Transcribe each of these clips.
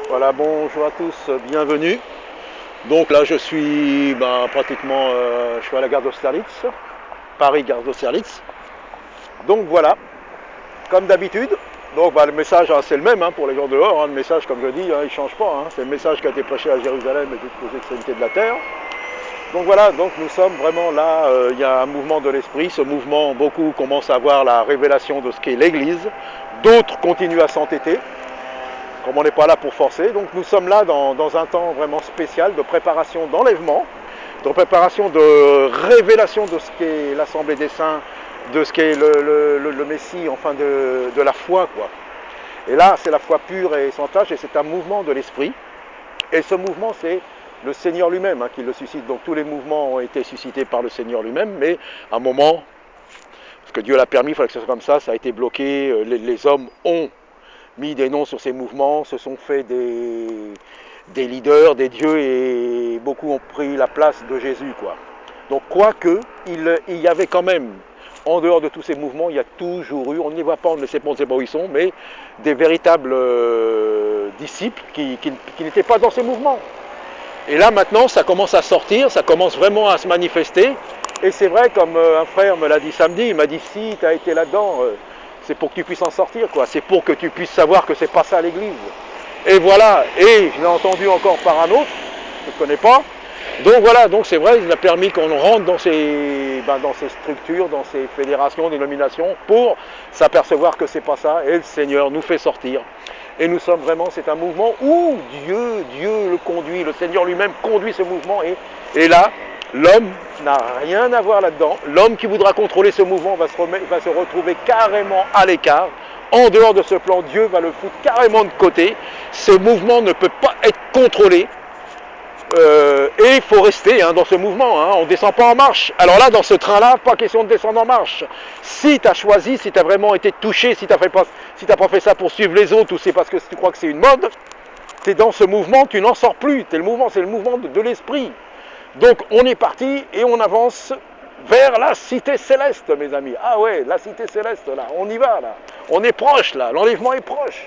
Voilà, bonjour à tous, bienvenue. Donc là, je suis pratiquement, je suis à la gare d'Austerlitz, Paris gare d'Austerlitz. Donc voilà, comme d'habitude. Donc le message, c'est le même pour les gens dehors. Le message, comme je dis, il ne change pas. C'est le message qui a été prêché à Jérusalem et jusqu'aux extrémités de la terre. Donc voilà, donc nous sommes vraiment là. Il y a un mouvement de l'esprit. Ce mouvement, beaucoup commencent à voir la révélation de ce qu'est l'Église. D'autres continuent à s'entêter, comme on n'est pas là pour forcer. Donc nous sommes là dans un temps vraiment spécial de préparation d'enlèvement, de préparation de révélation de ce qu'est l'Assemblée des Saints, de ce qu'est le Messie, enfin de la foi, quoi. Et là, c'est la foi pure et sans tâche, et c'est un mouvement de l'esprit. Et ce mouvement, c'est le Seigneur lui-même qui le suscite. Donc tous les mouvements ont été suscités par le Seigneur lui-même, mais à un moment, parce que Dieu l'a permis, il fallait que ce soit comme ça a été bloqué. Les hommes ont mis des noms sur ces mouvements, se sont fait des leaders, des dieux, et beaucoup ont pris la place de Jésus, quoi. Donc quoique, il y avait quand même, en dehors de tous ces mouvements, il y a toujours eu, on ne les voit pas, on ne sait pas où ils sont, mais des véritables disciples qui n'étaient pas dans ces mouvements. Et là maintenant, ça commence à sortir, ça commence vraiment à se manifester. Et c'est vrai, comme un frère me l'a dit samedi, il m'a dit si tu as été là-dedans, c'est pour que tu puisses en sortir, quoi. C'est pour que tu puisses savoir que c'est pas ça l'Église. Et voilà, et je l'ai entendu encore par un autre, je ne connais pas. Donc voilà, donc c'est vrai, il a permis qu'on rentre dans ces structures, dans ces fédérations, dénominations, pour s'apercevoir que c'est pas ça, et le Seigneur nous fait sortir. Et nous sommes vraiment, c'est un mouvement où Dieu le conduit, le Seigneur lui-même conduit ce mouvement, et là, l'homme n'a rien à voir là-dedans. L'homme qui voudra contrôler ce mouvement va se retrouver carrément à l'écart. En dehors de ce plan, Dieu va le foutre carrément de côté. Ce mouvement ne peut pas être contrôlé. Et il faut rester dans ce mouvement, on ne descend pas en marche. Alors là, dans ce train-là, pas question de descendre en marche. Si tu as choisi, si tu as vraiment été touché, si tu n'as pas fait ça pour suivre les autres, ou c'est parce que tu crois que c'est une mode, tu es dans ce mouvement, tu n'en sors plus. C'est le mouvement de l'esprit. Donc on est parti et on avance vers la cité céleste, mes amis. Ah ouais, la cité céleste, là, on y va, là. On est proche, là, l'enlèvement est proche.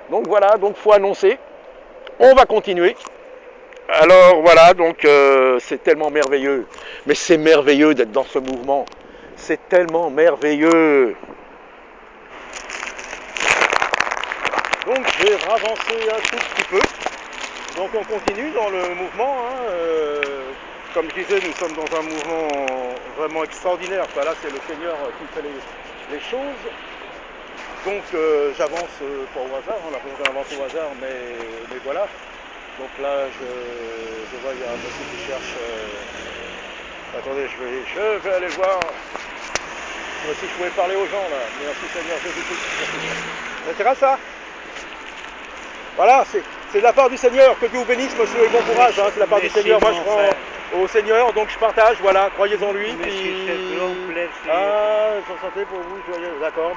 Donc voilà, donc faut annoncer. On va continuer. Alors voilà, donc c'est tellement merveilleux. Mais c'est merveilleux d'être dans ce mouvement. C'est tellement merveilleux. Donc je vais ravancer un tout petit peu. Donc on continue dans le mouvement. Comme je disais, nous sommes dans un mouvement vraiment extraordinaire. Là, c'est le Seigneur qui fait les choses. Donc j'avance pas au hasard, on avance au hasard, mais voilà. Donc là, je vois, il y a un monsieur qui cherche. Attendez, je vais aller voir. Si je pouvais parler aux gens là. Merci Seigneur Jésus-Christ. Ça t'intéresse ça? Voilà, c'est de la part du Seigneur. Que Dieu vous bénisse, monsieur, et bon courage. C'est de la part du Seigneur. Moi, je prends au Seigneur, donc je partage. Voilà, croyez en lui. Ah, sans santé pour vous, joyeux. D'accord,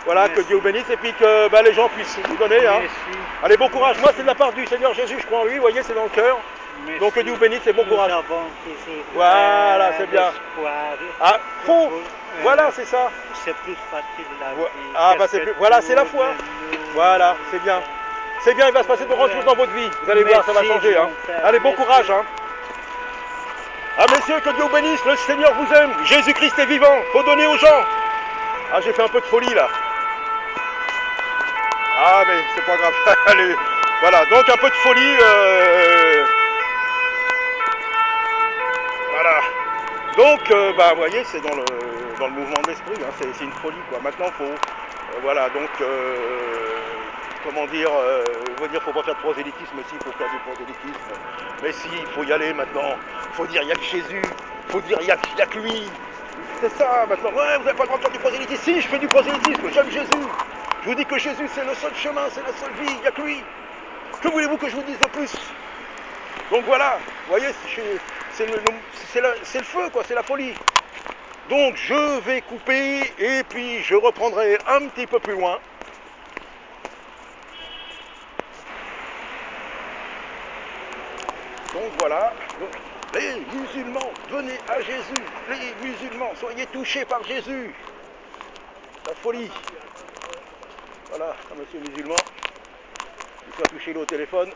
voilà, que Dieu vous bénisse et puis que les gens puissent vous donner. Allez, bon courage. Moi, c'est de la part du Seigneur Jésus. Je crois en lui. Vous voyez, c'est dans le cœur. Donc que Dieu vous bénisse et bon courage. Voilà, c'est bien. Ah, faux. Voilà, c'est ça. C'est plus facile la vie. Ah, voilà, c'est la foi. Voilà, c'est bien. C'est bien, il va se passer de grandes choses dans votre vie. Vous allez voir, ça va changer. Allez, bon courage. Ah, messieurs, que Dieu vous bénisse. Le Seigneur vous aime. Jésus-Christ est vivant. Faut donner aux gens. Ah, j'ai fait un peu de folie là. Ah, mais c'est pas grave. Allez, voilà, donc un peu de folie. Voilà. Donc, vous voyez, c'est dans le mouvement de l'esprit. C'est une folie, quoi. Maintenant, il faut. Voilà, donc. Comment dire, faut pas faire de prosélytisme, si, il faut faire du prosélytisme. Mais si, il faut y aller maintenant. Il faut dire, il n'y a que Jésus. Il faut dire, il n'y a que lui. C'est ça, maintenant. Ouais, vous n'avez pas le droit de faire du prosélytisme. Si, je fais du prosélytisme, j'aime Jésus. Je vous dis que Jésus, c'est le seul chemin, c'est la seule vie, il n'y a que lui. Que voulez-vous que je vous dise de plus? Donc voilà, vous voyez, c'est le feu, quoi, c'est la folie. Donc je vais couper et puis je reprendrai un petit peu plus loin. Donc voilà, donc, les musulmans, venez à Jésus. Les musulmans, soyez touchés par Jésus. La folie. Voilà, un monsieur musulman. Il faut toucher au téléphone.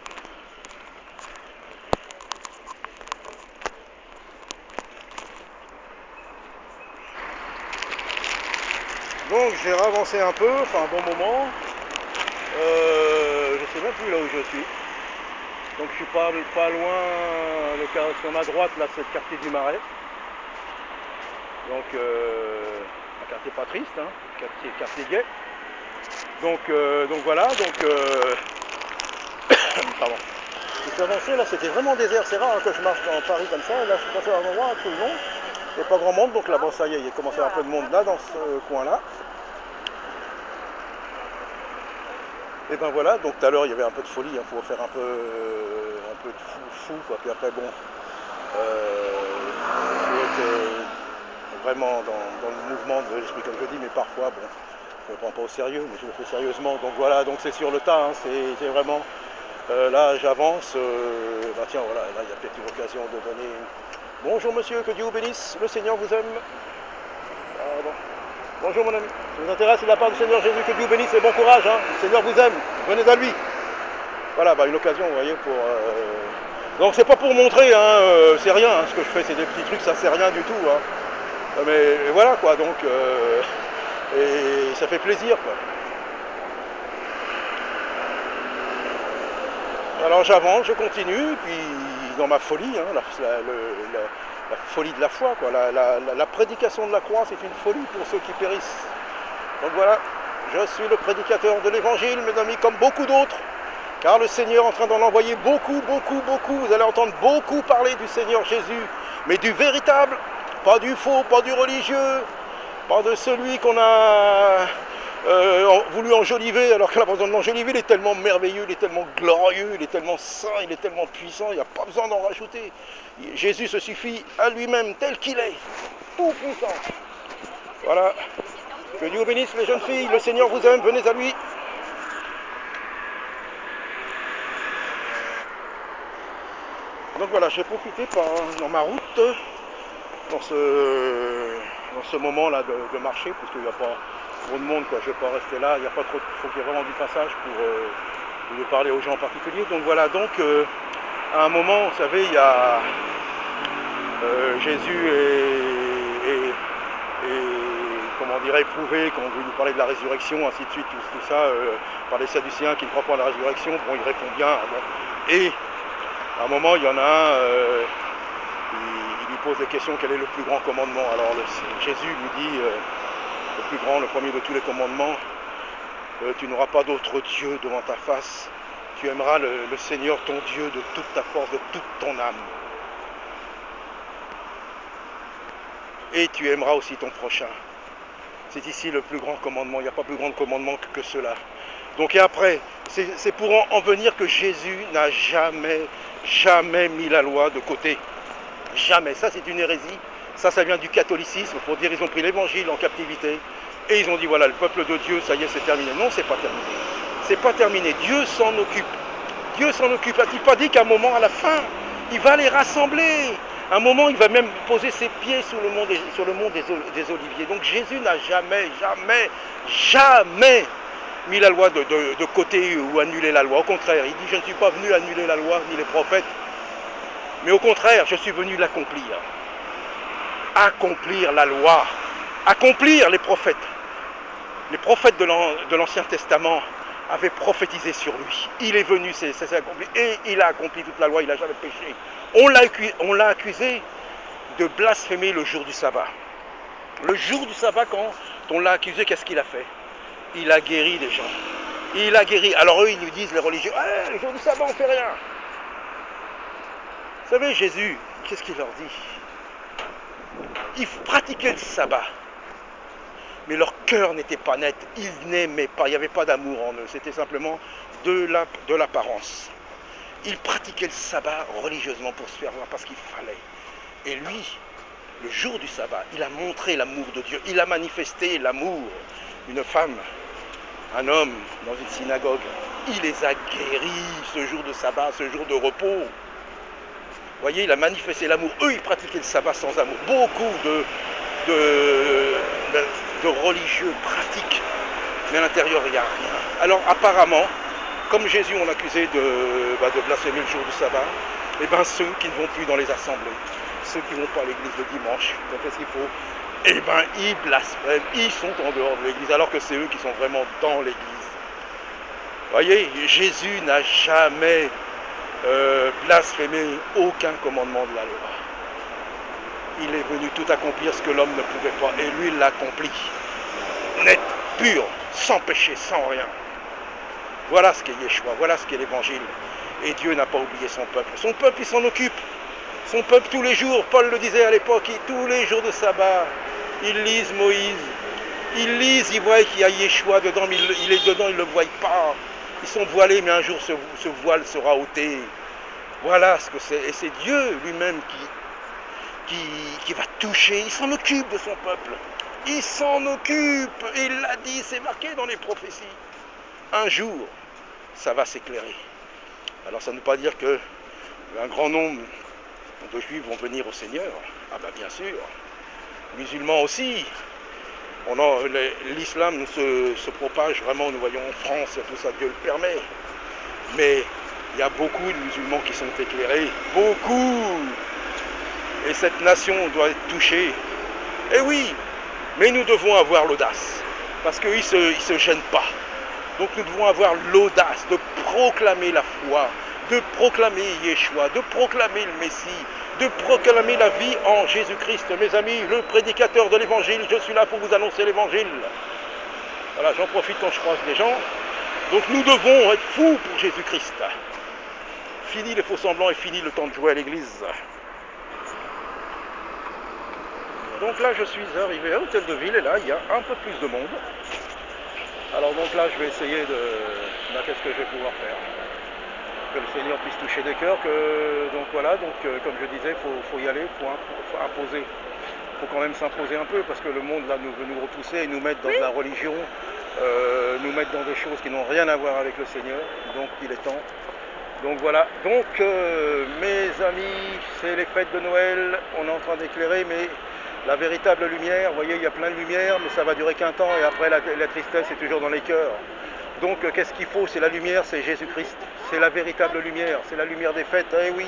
Donc j'ai avancé un peu, enfin un bon moment. Je sais même plus là où je suis. Donc je suis pas loin, sur ma droite là c'est le quartier du Marais. Donc un quartier pas triste, hein, quartier gay. Donc voilà, pardon. Je suis avancé là, c'était vraiment désert, c'est rare hein, que je marche dans Paris comme ça, et là je suis passé à un endroit, tout le monde. Il n'y a pas grand monde, donc là-bas ça y est, il y a commencé un peu de monde là dans ce coin-là. Et ben voilà, donc tout à l'heure il y avait un peu de folie, il faut faire un peu de fou quoi. Puis après bon, faut être vraiment dans le mouvement de l'esprit comme je dis, mais parfois bon, je ne me prends pas au sérieux, mais je le fais sérieusement. Donc voilà, donc c'est sur le tas, hein, c'est vraiment, là j'avance, bah tiens voilà, là il y a peut-être une occasion de donner. Bonjour monsieur, que Dieu vous bénisse, le Seigneur vous aime. Ah, bon. Bonjour mon ami, ça vous intéresse, c'est de la part du Seigneur Jésus, que Dieu vous bénisse et bon courage, hein. Le Seigneur vous aime, venez à lui. Voilà, bah une occasion, vous voyez, pour... Donc c'est pas pour montrer, hein, c'est rien, hein, ce que je fais, c'est des petits trucs, ça c'est rien du tout. Hein. Mais voilà quoi, donc... et ça fait plaisir quoi. Alors j'avance, je continue, puis dans ma folie, hein, la folie de la foi, quoi. La prédication de la croix, c'est une folie pour ceux qui périssent. Donc voilà, je suis le prédicateur de l'évangile, mes amis, comme beaucoup d'autres, car le Seigneur est en train d'en envoyer beaucoup, vous allez entendre beaucoup parler du Seigneur Jésus, mais du véritable, pas du faux, pas du religieux, pas de celui qu'on a voulu enjoliver, alors que la besoin de l'enjoliver, il est tellement merveilleux, il est tellement glorieux, il est tellement saint, il est tellement puissant, il n'y a pas besoin d'en rajouter. Jésus se suffit à lui-même tel qu'il est, tout puissant. Voilà. Que Dieu vous bénisse les jeunes filles, le Seigneur vous aime, venez à lui. Donc voilà, j'ai profité dans ma route, dans ce moment-là de marcher, parce qu'il n'y a pas trop de monde, quoi. Je ne vais pas rester là, il n'y a pas trop, faut qu'il y ait vraiment du passage pour parler aux gens en particulier. Donc voilà, donc à un moment, vous savez, il y a Jésus et comment dire, éprouvé, quand vous nous parlez de la résurrection, ainsi de suite, tout ça, par les Sadducéens qui ne croient pas à la résurrection, bon, il répond bien. Bon. Et à un moment, il y en a un, il lui pose des questions, quel est le plus grand commandement? Alors Jésus lui dit, le plus grand, le premier de tous les commandements, tu n'auras pas d'autre Dieu devant ta face, tu aimeras le Seigneur ton Dieu de toute ta force, de toute ton âme. Et tu aimeras aussi ton prochain. C'est ici le plus grand commandement, il n'y a pas plus grand commandement que cela. Donc et après, c'est pour en venir que Jésus n'a jamais mis la loi de côté. Jamais. Ça c'est une hérésie. Ça vient du catholicisme, pour dire ils ont pris l'évangile en captivité. Et ils ont dit voilà, le peuple de Dieu, ça y est, c'est terminé. Non, c'est pas terminé. C'est pas terminé. Dieu s'en occupe. Dieu s'en occupe. A-t-il pas dit qu'à un moment, à la fin, il va les rassembler? À un moment, il va même poser ses pieds sur le mont des Oliviers. Donc Jésus n'a jamais mis la loi de côté ou annulé la loi. Au contraire, il dit je ne suis pas venu annuler la loi ni les prophètes, mais au contraire, je suis venu l'accomplir. Accomplir la loi, accomplir les prophètes. Les prophètes de l'Ancien Testament avaient prophétisé sur lui. Il est venu, c'est accompli, et il a accompli toute la loi, il n'a jamais péché. On l'a accusé de blasphémer le jour du sabbat. Le jour du sabbat, quand on l'a accusé, qu'est-ce qu'il a fait? Il a guéri les gens. Il a guéri. Alors eux, ils nous disent, les religieux, ah, le jour du sabbat, on ne fait rien. Vous savez, Jésus, qu'est-ce qu'il leur dit? Ils pratiquaient le sabbat. Mais leur cœur n'était pas net, ils n'aimaient pas, il n'y avait pas d'amour en eux, c'était simplement de l'apparence. Ils pratiquaient le sabbat religieusement pour se faire voir parce qu'il fallait. Et lui, le jour du sabbat, il a montré l'amour de Dieu, il a manifesté l'amour. Une femme, un homme dans une synagogue, il les a guéris ce jour de sabbat, ce jour de repos. Vous voyez, il a manifesté l'amour. Eux, ils pratiquaient le sabbat sans amour. Beaucoup de religieux pratiquent, mais à l'intérieur, il n'y a rien. Alors apparemment, comme Jésus on accusait de blasphémer le jour du sabbat, et bien ceux qui ne vont plus dans les assemblées, ceux qui ne vont pas à l'église le dimanche, donc qu'est-ce qu'il faut? Et bien ils blasphèment, ils sont en dehors de l'église, alors que c'est eux qui sont vraiment dans l'église. Voyez, Jésus n'a jamais blasphémé aucun commandement de la loi. Il est venu tout accomplir ce que l'homme ne pouvait pas, et lui il l'accomplit. Net, pur, sans péché, sans rien. Voilà ce qu'est Yeshua, voilà ce qu'est l'évangile. Et Dieu n'a pas oublié son peuple. Son peuple, il s'en occupe. Son peuple, tous les jours, Paul le disait à l'époque, tous les jours de sabbat, ils lisent Moïse. Ils lisent, ils voient qu'il y a Yeshua dedans, mais il est dedans, ils ne le voient pas. Ils sont voilés, mais un jour ce voile sera ôté. Voilà ce que c'est. Et c'est Dieu lui-même qui va toucher. Il s'en occupe de son peuple. Il s'en occupe. Et il l'a dit, c'est marqué dans les prophéties. Un jour, ça va s'éclairer. Alors ça ne veut pas dire qu'un grand nombre de juifs vont venir au Seigneur. Ah ben bien sûr. Musulmans aussi. L'islam se propage vraiment, nous voyons en France, tout ça, Dieu le permet. Mais il y a beaucoup de musulmans qui sont éclairés. Beaucoup. Et cette nation doit être touchée. Et oui, mais nous devons avoir l'audace. Parce qu'ils ne se gênent pas. Donc nous devons avoir l'audace de proclamer la foi, de proclamer Yeshua, de proclamer le Messie, de proclamer la vie en Jésus-Christ. Mes amis, le prédicateur de l'évangile, je suis là pour vous annoncer l'évangile. Voilà, j'en profite quand je croise des gens. Donc nous devons être fous pour Jésus-Christ. Fini les faux semblants et fini le temps de jouer à l'église. Donc là je suis arrivé à l'hôtel de ville et là il y a un peu plus de monde. Alors donc là je vais essayer qu'est-ce que je vais pouvoir faire. Que le Seigneur puisse toucher des cœurs, comme je disais, faut y aller, faut imposer. Il faut quand même s'imposer un peu parce que le monde là nous veut nous repousser et nous mettre dans de la religion, nous mettre dans des choses qui n'ont rien à voir avec le Seigneur, donc il est temps. Donc voilà, donc mes amis, c'est les fêtes de Noël, on est en train d'éclairer, mais la véritable lumière, vous voyez, il y a plein de lumière, mais ça va durer qu'un temps et après la tristesse est toujours dans les cœurs. Donc qu'est-ce qu'il faut? C'est la lumière, c'est Jésus-Christ, c'est la véritable lumière, c'est la lumière des fêtes. Eh oui,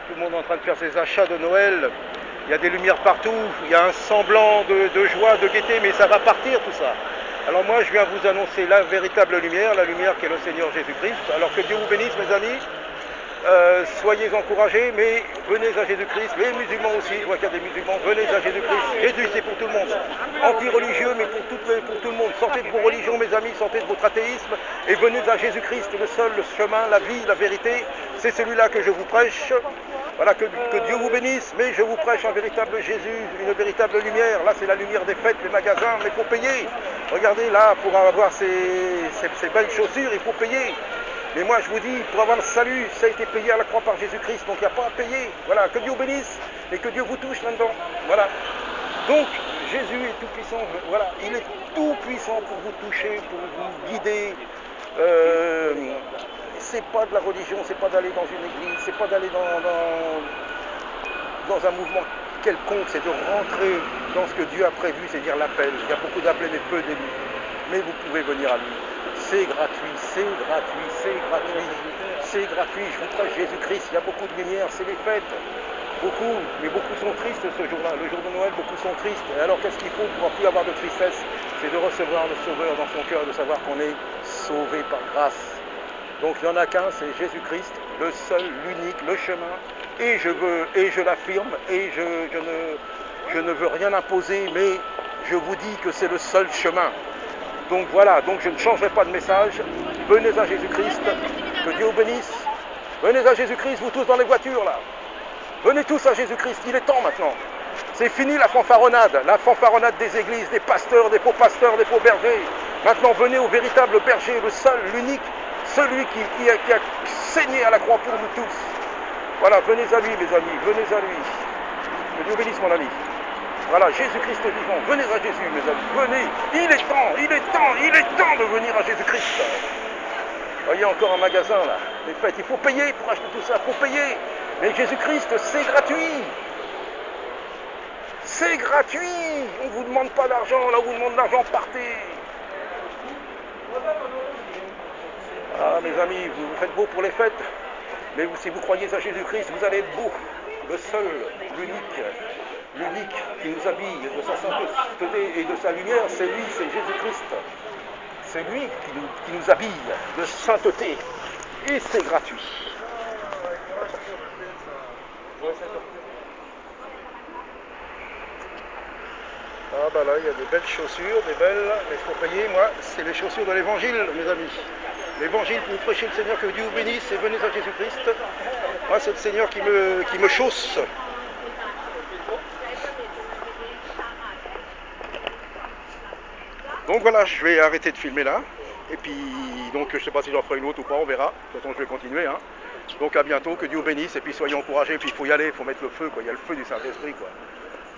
tout le monde est en train de faire ses achats de Noël, il y a des lumières partout, il y a un semblant de joie, de gaieté, mais ça va partir tout ça. Alors moi je viens vous annoncer la véritable lumière, la lumière qui est le Seigneur Jésus-Christ. Alors que Dieu vous bénisse mes amis. Soyez encouragés, mais venez à Jésus-Christ, les musulmans aussi, je vois qu'il y a des musulmans, venez à Jésus-Christ, Jésus c'est pour tout le monde, anti-religieux mais pour tout le monde, sortez de vos religions mes amis, sortez de votre athéisme et venez à Jésus-Christ, le seul, le chemin, la vie, la vérité, c'est celui-là que je vous prêche, voilà, que Dieu vous bénisse, mais je vous prêche un véritable Jésus, une véritable lumière, là c'est la lumière des fêtes, les magasins, mais il faut payer, regardez là, pour avoir ces belles chaussures, il faut payer. Mais moi je vous dis, pour avoir le salut, ça a été payé à la croix par Jésus-Christ, donc il n'y a pas à payer. Voilà, que Dieu vous bénisse et que Dieu vous touche là-dedans. Voilà. Donc Jésus est tout puissant, voilà, il est tout puissant pour vous toucher, pour vous guider. C'est pas de la religion, c'est pas d'aller dans une église, c'est pas d'aller dans un mouvement quelconque, c'est de rentrer dans ce que Dieu a prévu, c'est-à-dire l'appel. Il y a beaucoup d'appelés mais peu d'élus. Mais vous pouvez venir à lui. C'est gratuit, c'est gratuit, c'est gratuit, c'est gratuit. Je vous prêche Jésus-Christ, il y a beaucoup de lumière, c'est les fêtes. Beaucoup, mais beaucoup sont tristes ce jour-là. Le jour de Noël, beaucoup sont tristes. Et alors qu'est-ce qu'il faut pour ne plus avoir de tristesse? C'est de recevoir le Sauveur dans son cœur, de savoir qu'on est sauvé par grâce. Donc il n'y en a qu'un, c'est Jésus-Christ, le seul, l'unique, le chemin. Et je l'affirme, et je ne veux rien imposer, mais je vous dis que c'est le seul chemin. Donc voilà, donc je ne changerai pas de message. Venez à Jésus-Christ, que Dieu vous bénisse. Venez à Jésus-Christ, vous tous dans les voitures là. Venez tous à Jésus-Christ, il est temps maintenant. C'est fini la fanfaronnade des églises, des pasteurs, des faux bergers. Maintenant venez au véritable berger, le seul, l'unique, celui qui a saigné à la croix pour nous tous. Voilà, venez à lui mes amis, venez à lui. Que Dieu vous bénisse mon ami. Voilà, Jésus-Christ est vivant. Venez à Jésus, mes amis. Venez. Il est temps de venir à Jésus-Christ. Voyez encore un magasin là. Les fêtes, il faut payer pour acheter tout ça. Il faut payer. Mais Jésus-Christ, c'est gratuit. C'est gratuit. On ne vous demande pas d'argent. Là, on vous demande de l'argent, partez. Ah, mes amis, vous vous faites beau pour les fêtes, mais si vous croyez à Jésus-Christ, vous allez être beau. Le seul, l'unique qui nous habille de sa sainteté et de sa lumière, c'est lui, c'est Jésus-Christ. C'est lui qui nous habille de sainteté et c'est gratuit. Ah bah là, il y a des belles chaussures, des belles, mais il faut payer. Moi, c'est les chaussures de l'évangile, mes amis. L'évangile pour vous prêcher le Seigneur, que Dieu vous bénisse et venez à Jésus-Christ. Moi, c'est le Seigneur qui me chausse. Donc voilà, je vais arrêter de filmer là. Et puis, donc, je sais pas si j'en ferai une autre ou pas, on verra. De toute façon, je vais continuer. Hein. Donc à bientôt, que Dieu vous bénisse. Et puis, soyez encouragés. Et puis, il faut y aller, il faut mettre le feu, quoi. Il y a le feu du Saint-Esprit, quoi.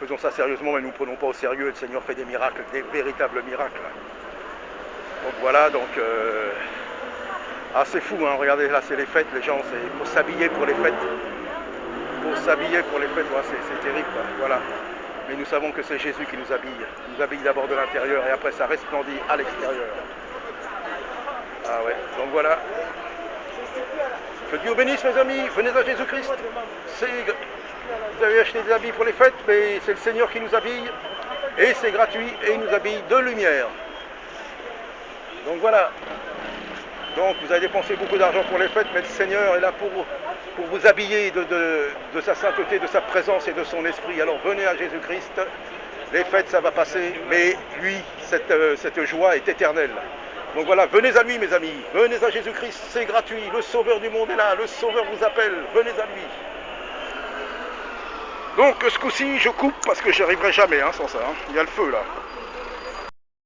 Faisons ça sérieusement, mais nous ne prenons pas au sérieux. Le Seigneur fait des miracles, des véritables miracles. Donc voilà, ah, c'est fou, hein. Regardez, là, c'est les fêtes, les gens, c'est pour s'habiller pour les fêtes. Pour s'habiller pour les fêtes, ouais, c'est terrible, quoi. Voilà. Mais nous savons que c'est Jésus qui nous habille. Il nous habille d'abord de l'intérieur et après ça resplendit à l'extérieur. Ah ouais, donc voilà. Que Dieu vous bénisse, mes amis. Venez à Jésus-Christ. Vous avez acheté des habits pour les fêtes, mais c'est le Seigneur qui nous habille. Et c'est gratuit et il nous habille de lumière. Donc voilà. Donc vous avez dépensé beaucoup d'argent pour les fêtes, mais le Seigneur est là pour vous habiller de sa sainteté, de sa présence et de son esprit. Alors venez à Jésus-Christ. Les fêtes, ça va passer, mais lui, cette joie est éternelle. Donc voilà, venez à lui, mes amis. Venez à Jésus-Christ, c'est gratuit. Le Sauveur du monde est là. Le Sauveur vous appelle. Venez à lui. Donc ce coup-ci, je coupe parce que j'y arriverai jamais sans ça. Hein. Il y a le feu là.